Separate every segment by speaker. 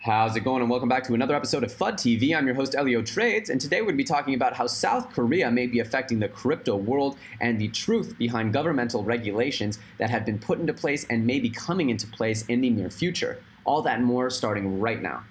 Speaker 1: How's it going, and welcome back to another episode of FUD TV. I'm your host, Elio Trades, and today we're going to be talking about how South Korea may be affecting the crypto world and the truth behind governmental regulations that have been put into place and may be coming into place in the near future. All that and more starting right now.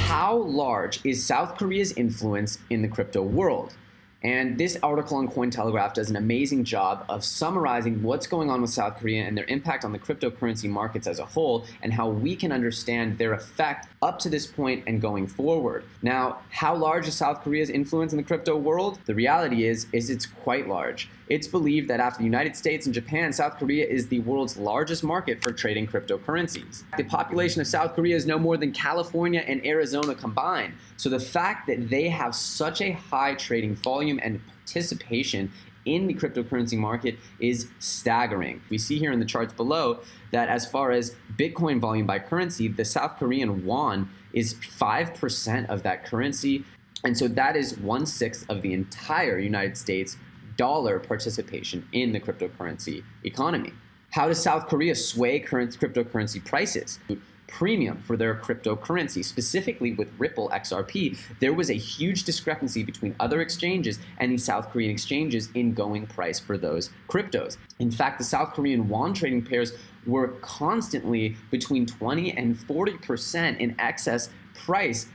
Speaker 1: How large is South Korea's influence in the crypto world? And this article on Cointelegraph does an amazing job of summarizing what's going on with South Korea and their impact on the cryptocurrency markets as a whole, and how we can understand their effect up to this point and going forward. Now, how large is South Korea's influence in the crypto world? The reality is it's quite large. It's believed that after the United States and Japan, South Korea is the world's largest market for trading cryptocurrencies. The population of South Korea is no more than California and Arizona combined. So the fact that they have such a high trading volume and participation in the cryptocurrency market is staggering. We see here in the charts below that as far as Bitcoin volume by currency, the South Korean won is 5% of that currency. And so that is 1/6 of the entire United States dollar participation in the cryptocurrency economy. How does South Korea sway current cryptocurrency prices? Premium for their cryptocurrency, specifically with Ripple XRP, there was a huge discrepancy between other exchanges and the South Korean exchanges in going price for those cryptos. In fact, the South Korean won trading pairs were constantly between 20 and 40% in excess price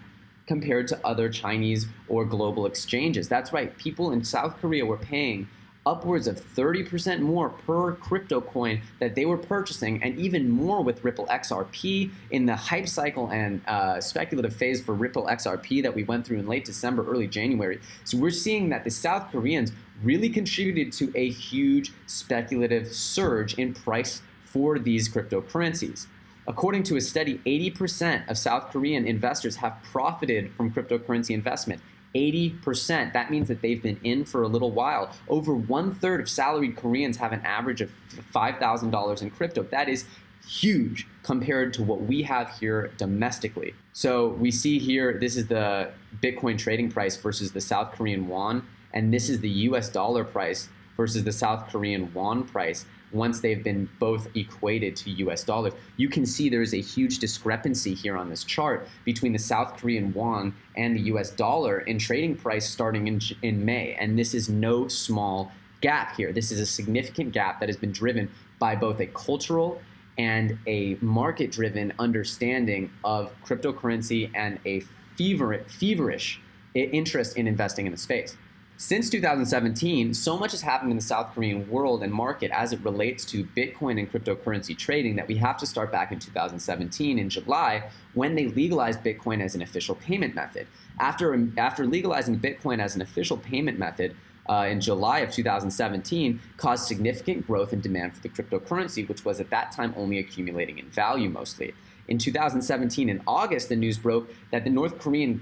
Speaker 1: compared to other Chinese or global exchanges. That's right, people in South Korea were paying upwards of 30% more per crypto coin that they were purchasing, and even more with Ripple XRP in the hype cycle and speculative phase for Ripple XRP that we went through in late December, early January. So we're seeing that the South Koreans really contributed to a huge speculative surge in price for these cryptocurrencies. According to a study, 80% of South Korean investors have profited from cryptocurrency investment. 80%. That means that they've been in for a little while. Over 1/3 of salaried Koreans have an average of $5,000 in crypto. That is huge compared to what we have here domestically. So we see here, this is the Bitcoin trading price versus the South Korean won, and this is the US dollar price versus the South Korean won price. Once they've been both equated to US dollars, you can see there is a huge discrepancy here on this chart between the South Korean won and the US dollar in trading price starting in May. And this is no small gap here. This is a significant gap that has been driven by both a cultural and a market-driven understanding of cryptocurrency and a feverish interest in investing in the space. Since 2017, so much has happened in the South Korean world and market as it relates to Bitcoin and cryptocurrency trading that we have to start back in 2017 in July, when they legalized Bitcoin as an official payment method. After legalizing Bitcoin as an official payment method in July of 2017, caused significant growth in demand for the cryptocurrency, which was at that time only accumulating in value mostly. In 2017, in August, the news broke that the North Korean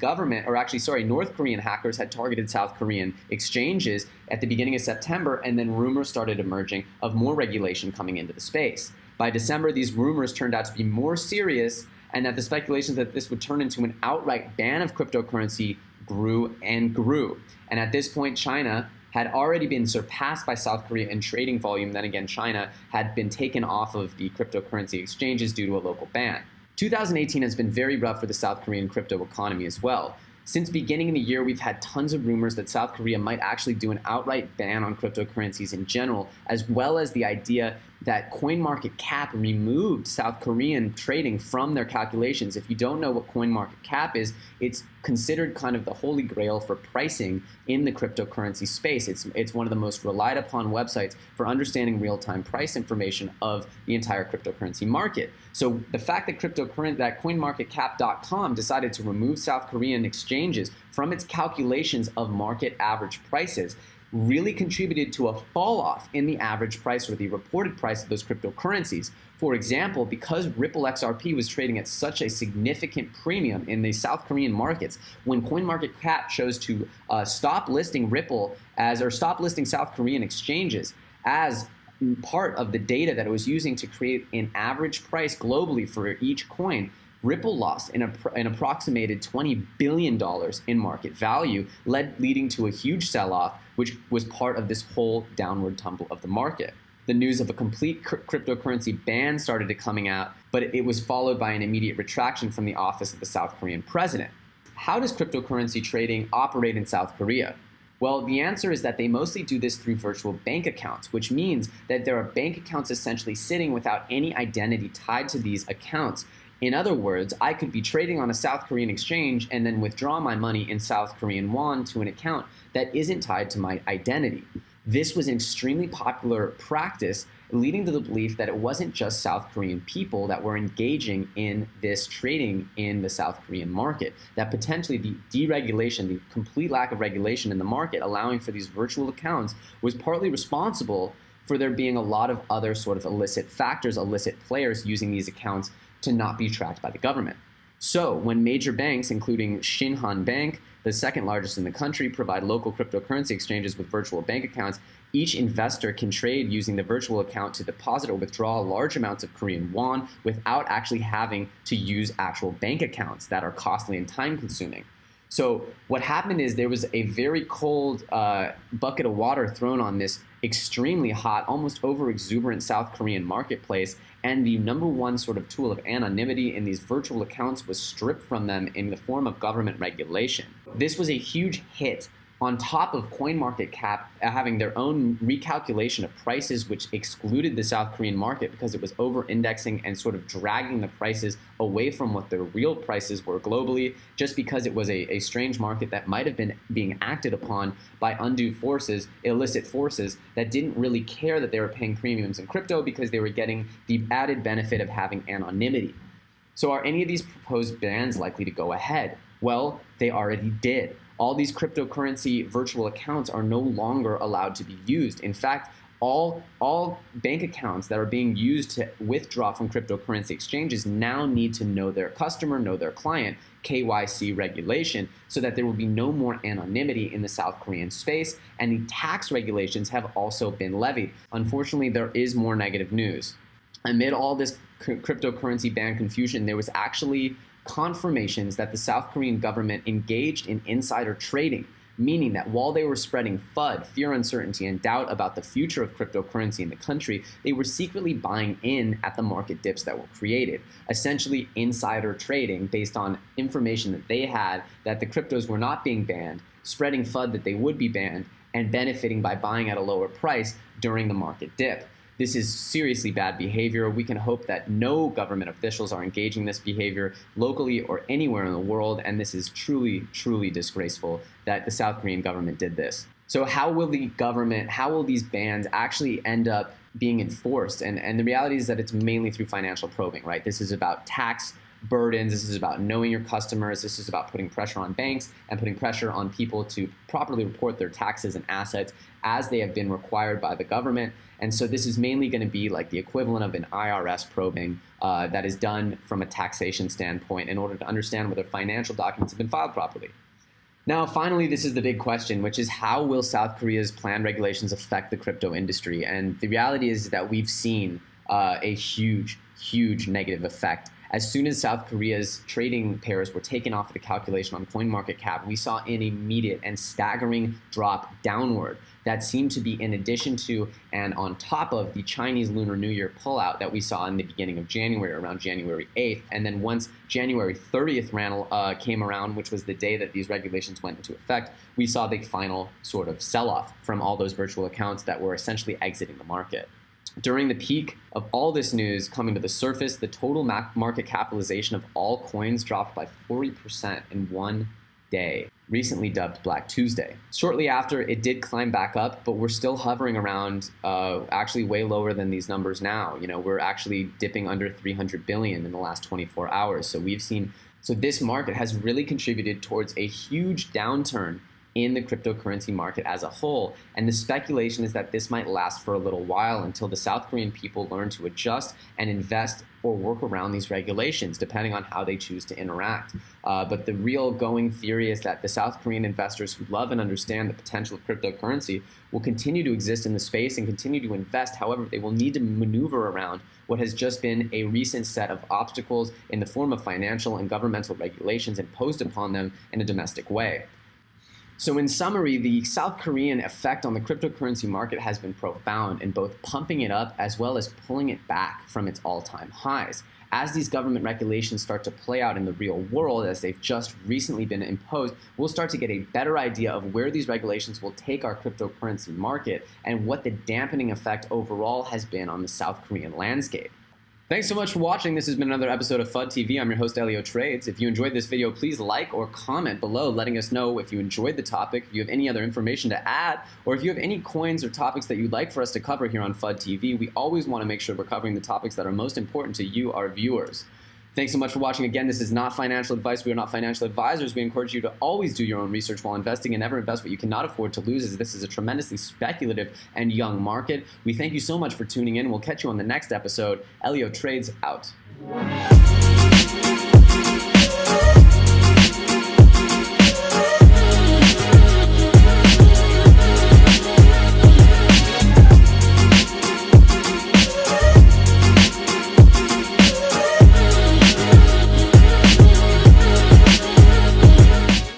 Speaker 1: hackers had targeted South Korean exchanges at the beginning of September, and then rumors started emerging of more regulation coming into the space. By December, these rumors turned out to be more serious, and that the speculations that this would turn into an outright ban of cryptocurrency grew and grew. And at this point, China had already been surpassed by South Korea in trading volume. Then again, China had been taken off of the cryptocurrency exchanges due to a local ban. 2018 has been very rough for the South Korean crypto economy as well. Since beginning of the year, we've had tons of rumors that South Korea might actually do an outright ban on cryptocurrencies in general, as well as the idea that CoinMarketCap removed South Korean trading from their calculations. If you don't know what CoinMarketCap is, it's considered kind of the holy grail for pricing in the cryptocurrency space. It's one of the most relied upon websites for understanding real-time price information of the entire cryptocurrency market. So the fact that CoinMarketCap.com decided to remove South Korean exchanges from its calculations of market average prices really contributed to a fall off in the average price or the reported price of those cryptocurrencies. For example, because Ripple XRP was trading at such a significant premium in the South Korean markets, when CoinMarketCap chose to stop listing South Korean exchanges as part of the data that it was using to create an average price globally for each coin, Ripple lost an approximated $20 billion in market value, leading to a huge sell-off, which was part of this whole downward tumble of the market. the news of a complete cryptocurrency ban started coming out, but it was followed by an immediate retraction from the office of the South Korean president. How does cryptocurrency trading operate in South Korea? Well, the answer is that they mostly do this through virtual bank accounts, which means that there are bank accounts essentially sitting without any identity tied to these accounts. In other words, I could be trading on a South Korean exchange and then withdraw my money in South Korean won to an account that isn't tied to my identity. This was an extremely popular practice, leading to the belief that it wasn't just South Korean people that were engaging in this trading in the South Korean market, that potentially the deregulation, the complete lack of regulation in the market, allowing for these virtual accounts, was partly responsible for there being a lot of other sort of illicit factors, illicit players using these accounts to not be tracked by the government. So when major banks, including Shinhan Bank, the second largest in the country, provide local cryptocurrency exchanges with virtual bank accounts, each investor can trade using the virtual account to deposit or withdraw large amounts of Korean won without actually having to use actual bank accounts that are costly and time-consuming. So what happened is there was a very cold bucket of water thrown on this extremely hot, almost over-exuberant South Korean marketplace, and the number one sort of tool of anonymity in these virtual accounts was stripped from them in the form of government regulation. This was a huge hit on top of CoinMarketCap having their own recalculation of prices, which excluded the South Korean market because it was over-indexing and sort of dragging the prices away from what the real prices were globally, just because it was a strange market that might have been being acted upon by undue forces, illicit forces, that didn't really care that they were paying premiums in crypto because they were getting the added benefit of having anonymity. So are any of these proposed bans likely to go ahead? Well, they already did. All these cryptocurrency virtual accounts are no longer allowed to be used. In fact, all bank accounts that are being used to withdraw from cryptocurrency exchanges now need to know their customer, know their client, KYC regulation, so that there will be no more anonymity in the South Korean space, and the tax regulations have also been levied. Unfortunately, there is more negative news. Amid all this cryptocurrency ban confusion, there was actually confirmations that the South Korean government engaged in insider trading, meaning that while they were spreading FUD, fear, uncertainty, and doubt about the future of cryptocurrency in the country, they were secretly buying in at the market dips that were created. Essentially insider trading based on information that they had that the cryptos were not being banned, spreading FUD that they would be banned, and benefiting by buying at a lower price during the market dip. This is seriously bad behavior. We can hope that no government officials are engaging this behavior locally or anywhere in the world, and this is truly, truly disgraceful that the South Korean government did this. So how will these bans actually end up being enforced? And the reality is that it's mainly through financial probing, right? This is about tax burdens, this is about knowing your customers, this is about putting pressure on banks and putting pressure on people to properly report their taxes and assets as they have been required by the government. And so this is mainly going to be like the equivalent of an IRS probing that is done from a taxation standpoint in order to understand whether financial documents have been filed properly. Now, finally, this is the big question, which is how will South Korea's planned regulations affect the crypto industry? And the reality is that we've seen a huge, huge negative effect. As soon as South Korea's trading pairs were taken off of the calculation on CoinMarketCap, we saw an immediate and staggering drop downward that seemed to be in addition to and on top of the Chinese Lunar New Year pullout that we saw in the beginning of January, around January 8th. And then once January 30th came around, which was the day that these regulations went into effect, we saw the final sort of sell-off from all those virtual accounts that were essentially exiting the market. During the peak of all this news coming to the surface, the total market capitalization of all coins dropped by 40% in one day, recently dubbed Black Tuesday. Shortly after, it did climb back up, but we're still hovering around actually way lower than these numbers now. You know, we're actually dipping under 300 billion in the last 24 hours. So this market has really contributed towards a huge downturn in the cryptocurrency market as a whole. And the speculation is that this might last for a little while until the South Korean people learn to adjust and invest or work around these regulations, depending on how they choose to interact. But the real going theory is that the South Korean investors who love and understand the potential of cryptocurrency will continue to exist in the space and continue to invest. However, they will need to maneuver around what has just been a recent set of obstacles in the form of financial and governmental regulations imposed upon them in a domestic way. So in summary, the South Korean effect on the cryptocurrency market has been profound in both pumping it up as well as pulling it back from its all-time highs. As these government regulations start to play out in the real world, as they've just recently been imposed, we'll start to get a better idea of where these regulations will take our cryptocurrency market and what the dampening effect overall has been on the South Korean landscape. Thanks so much for watching. This has been another episode of FUD TV. I'm your host, Elio Trades. If you enjoyed this video, please like or comment below letting us know if you enjoyed the topic, if you have any other information to add, or if you have any coins or topics that you'd like for us to cover here on FUD TV. We always want to make sure we're covering the topics that are most important to you, our viewers. Thanks so much for watching. Again, this is not financial advice. We are not financial advisors. We encourage you to always do your own research while investing and never invest what you cannot afford to lose, as this is a tremendously speculative and young market. We thank you so much for tuning in. We'll catch you on the next episode. Elio Trades out.